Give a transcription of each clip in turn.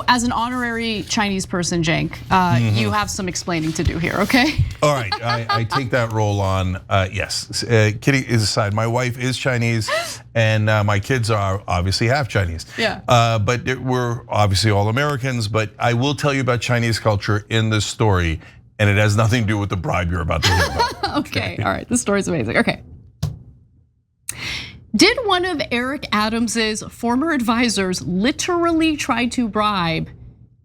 as an honorary Chinese person, Cenk, you have some explaining to do here, okay? All right, I take that role on, yes. Kidding is aside, my wife is Chinese and my kids are obviously half Chinese. Yeah. But we're obviously all Americans, but I will tell you about Chinese culture in this story, and it has nothing to do with the bribe you're about to hear about. Okay, all right, this story's amazing, okay. Did one of Eric Adams's former advisors literally try to bribe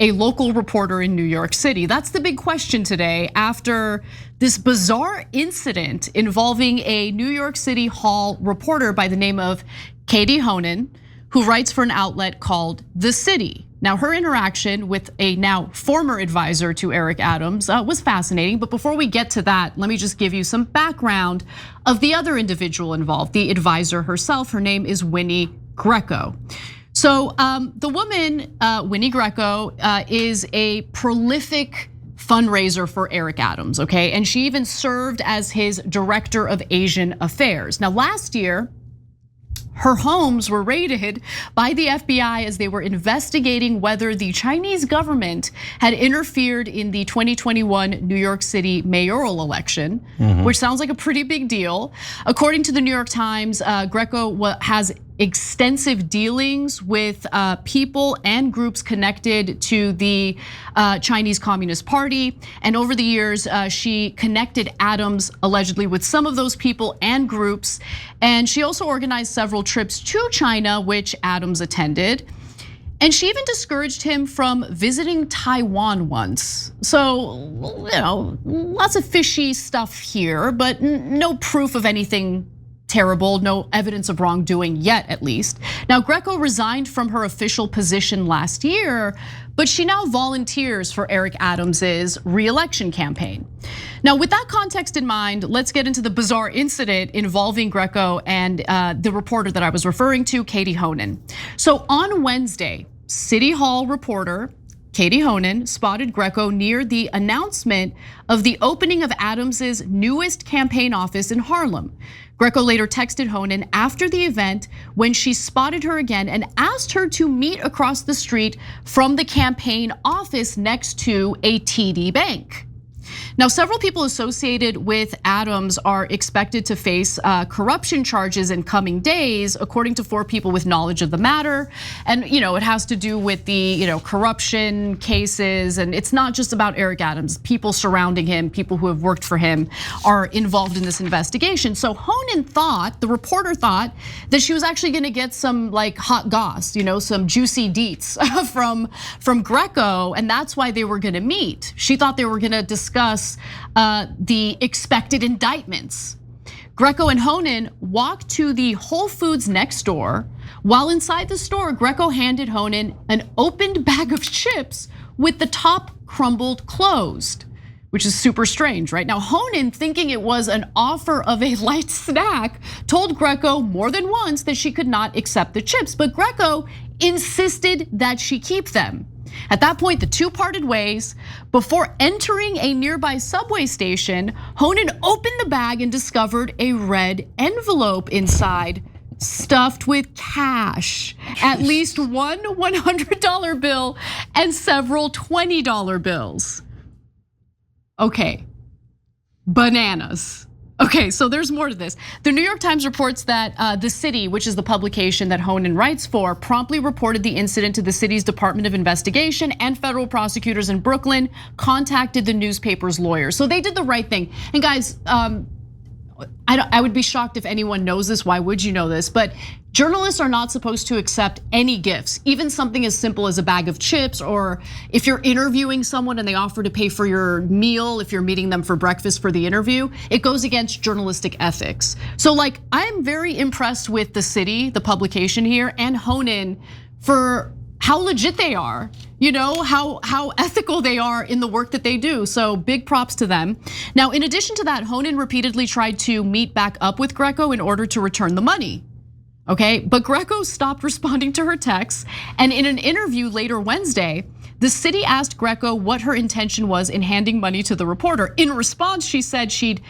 a local reporter in New York City? That's the big question today after this bizarre incident involving a New York City Hall reporter by the name of Katie Honan, who writes for an outlet called The City. Now, her interaction with a now former advisor to Eric Adams was fascinating, but before we get to that, let me just give you some background of the other individual involved, the advisor herself. Her name is Winnie Greco. So the woman, Winnie Greco, is a prolific fundraiser for Eric Adams, okay? And she even served as his director of Asian affairs. Now, last year, her homes were raided by the FBI as they were investigating whether the Chinese government had interfered in the 2021 New York City mayoral election, which sounds like a pretty big deal. According to the New York Times, Greco has extensive dealings with people and groups connected to the Chinese Communist Party. And over the years, she connected Adams allegedly with some of those people and groups. And she also organized several trips to China, which Adams attended. And she even discouraged him from visiting Taiwan once. So, lots of fishy stuff here, but no proof of anything terrible, no evidence of wrongdoing yet, at least. Now, Greco resigned from her official position last year, but she now volunteers for Eric Adams's re-election campaign. Now, with that context in mind, let's get into the bizarre incident involving Greco and the reporter that I was referring to, Katie Honan. So on Wednesday, City Hall reporter Katie Honan spotted Greco near the announcement of the opening of Adams's newest campaign office in Harlem. Greco later texted Honan after the event when she spotted her again and asked her to meet across the street from the campaign office next to a TD Bank. Now, several people associated with Adams are expected to face corruption charges in coming days, according to 4 people with knowledge of the matter. And it has to do with the corruption cases, and it's not just about Eric Adams. People surrounding him, people who have worked for him, are involved in this investigation. So Honan thought, the reporter thought, that she was actually going to get some hot goss, some juicy deets from Greco, and that's why they were going to meet. She thought they were going to discuss the expected indictments. Greco and Honan walked to the Whole Foods next door. While inside the store, Greco handed Honan an opened bag of chips with the top crumbled closed, which is super strange, right? Now, Honan, thinking it was an offer of a light snack, told Greco more than once that she could not accept the chips, but Greco insisted that she keep them. At that point, the two parted ways. Before entering a nearby subway station, Honan opened the bag and discovered a red envelope inside, stuffed with cash, at least one $100 bill and several $20 bills. Okay, bananas. Okay, so there's more to this. The New York Times reports that The City, which is the publication that Honan writes for, promptly reported the incident to the city's Department of Investigation, and federal prosecutors in Brooklyn contacted the newspaper's lawyers. So they did the right thing. And guys, I would be shocked if anyone knows this. Why would you know this? But journalists are not supposed to accept any gifts, even something as simple as a bag of chips, or if you're interviewing someone and they offer to pay for your meal, if you're meeting them for breakfast for the interview, it goes against journalistic ethics. So I'm very impressed with The City, the publication here, and Honan for how legit they are, how ethical they are in the work that they do. So big props to them. Now, in addition to that, Honan repeatedly tried to meet back up with Greco in order to return the money. Okay, but Greco stopped responding to her texts. And in an interview later Wednesday, The City asked Greco what her intention was in handing money to the reporter. In response, she said she'd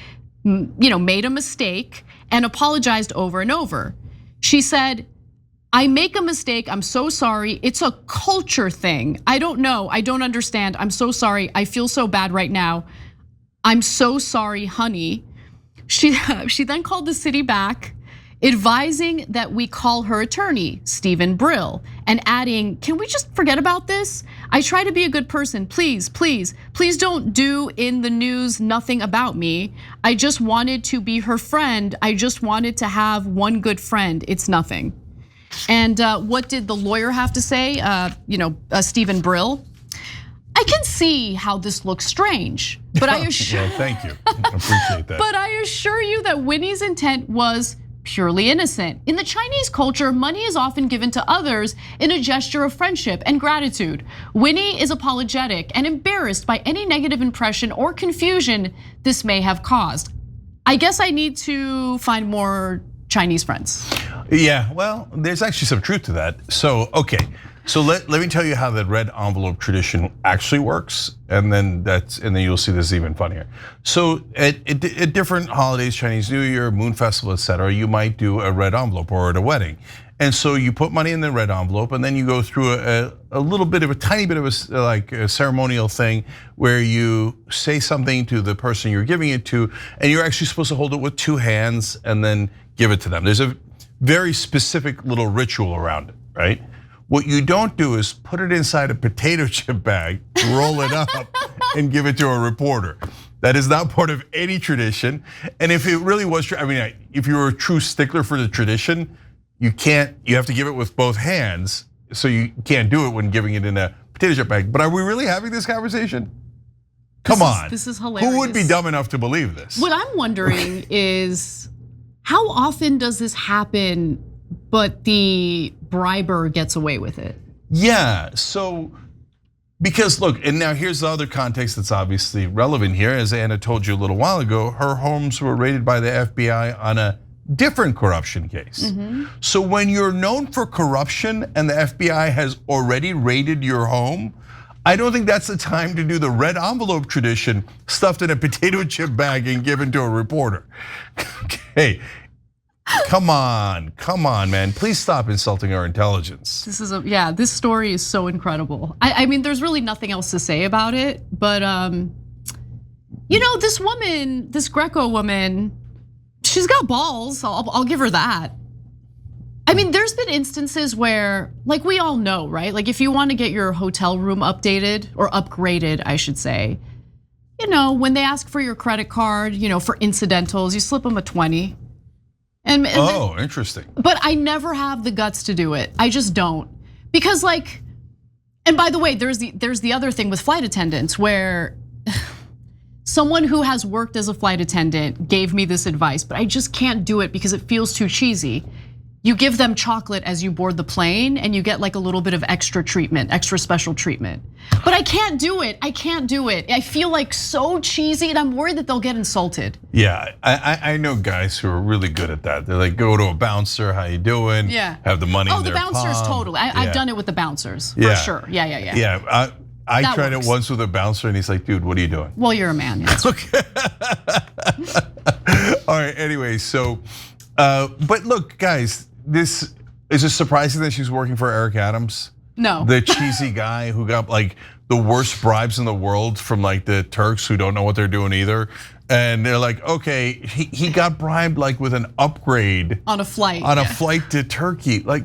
made a mistake and apologized over and over. She said, I make a mistake, I'm so sorry. It's a culture thing. I don't know, I don't understand. I'm so sorry, I feel so bad right now. I'm so sorry, honey. She then called the city back, advising that we call her attorney, Stephen Brill, and adding, can we just forget about this? I try to be a good person, please, please, please don't do in the news nothing about me. I just wanted to be her friend. I just wanted to have one good friend, it's nothing. And what did the lawyer have to say? Stephen Brill. I can see how this looks strange, but I assure well, thank you. I appreciate that. But I assure you that Winnie's intent was purely innocent. In the Chinese culture, money is often given to others in a gesture of friendship and gratitude. Winnie is apologetic and embarrassed by any negative impression or confusion this may have caused. I guess I need to find more Chinese friends. Yeah, well, there's actually some truth to that. So, okay. So let me tell you how the red envelope tradition actually works, and then you'll see this is even funnier. So at different holidays, Chinese New Year, Moon Festival, etc., you might do a red envelope or at a wedding, and so you put money in the red envelope, and then you go through a little bit of a tiny bit of a ceremonial thing where you say something to the person you're giving it to, and you're actually supposed to hold it with two hands and then give it to them. There's a very specific little ritual around it, right? What you don't do is put it inside a potato chip bag, roll it up, and give it to a reporter. That is not part of any tradition. And if it really was true, I mean, if you were a true stickler for the tradition, you have to give it with both hands, so you can't do it when giving it in a potato chip bag. But are we really having this conversation? Come on. This is hilarious. Who would be dumb enough to believe this? What I'm wondering is, how often does this happen, but the briber gets away with it? Yeah, so because look, and now here's the other context that's obviously relevant here. As Anna told you a little while ago, her homes were raided by the FBI on a different corruption case. So when you're known for corruption and the FBI has already raided your home, I don't think that's the time to do the red envelope tradition stuffed in a potato chip bag and given to a reporter. Okay. Come on, man. Please stop insulting our intelligence. This story is so incredible. I mean, there's really nothing else to say about it, but this woman, this Greco woman, she's got balls, I'll give her that. I mean, there's been instances where, like we all know, right? Like if you want to get your hotel room updated or upgraded, I should say, when they ask for your credit card, for incidentals, you slip them a 20. And interesting. But I never have the guts to do it. I just don't. Because and by the way, there's the other thing with flight attendants where someone who has worked as a flight attendant gave me this advice, but I just can't do it because it feels too cheesy. You give them chocolate as you board the plane and you get like a little bit of extra special treatment. But I can't do it, I feel like so cheesy and I'm worried that they'll get insulted. Yeah, I know guys who are really good at that. They're like, go to a bouncer, how you doing? Yeah. Have the money in their palm. Oh, the bouncers, totally. I've done it with the bouncers, for sure. Yeah. Yeah, I tried it once with a bouncer and he's like, dude, what are you doing? Well, you're a man. Yeah. Okay. All right, anyway, so, but look, guys, is it surprising that she's working for Eric Adams? No. The cheesy guy who got like the worst bribes in the world from like the Turks who don't know what they're doing either. And they're like, okay, he got bribed like with an upgrade. On a flight. A flight to Turkey. Like,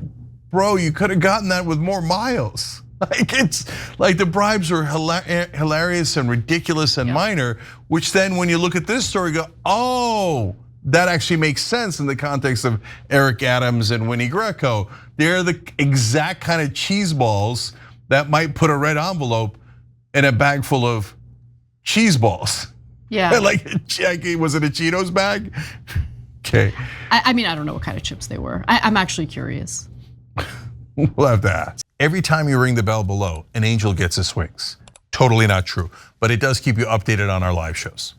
bro, you could have gotten that with more miles. Like it's like the bribes are hilarious and ridiculous and minor, which then when you look at this story, go, oh, that actually makes sense in the context of Eric Adams and Winnie Greco. They're the exact kind of cheese balls that might put a red envelope in a bag full of cheese balls. Yeah. Like, was it a Cheetos bag? Okay. I mean, I don't know what kind of chips they were. I'm actually curious. We'll have to ask. Every time you ring the bell below, an angel gets his wings. Totally not true, but it does keep you updated on our live shows.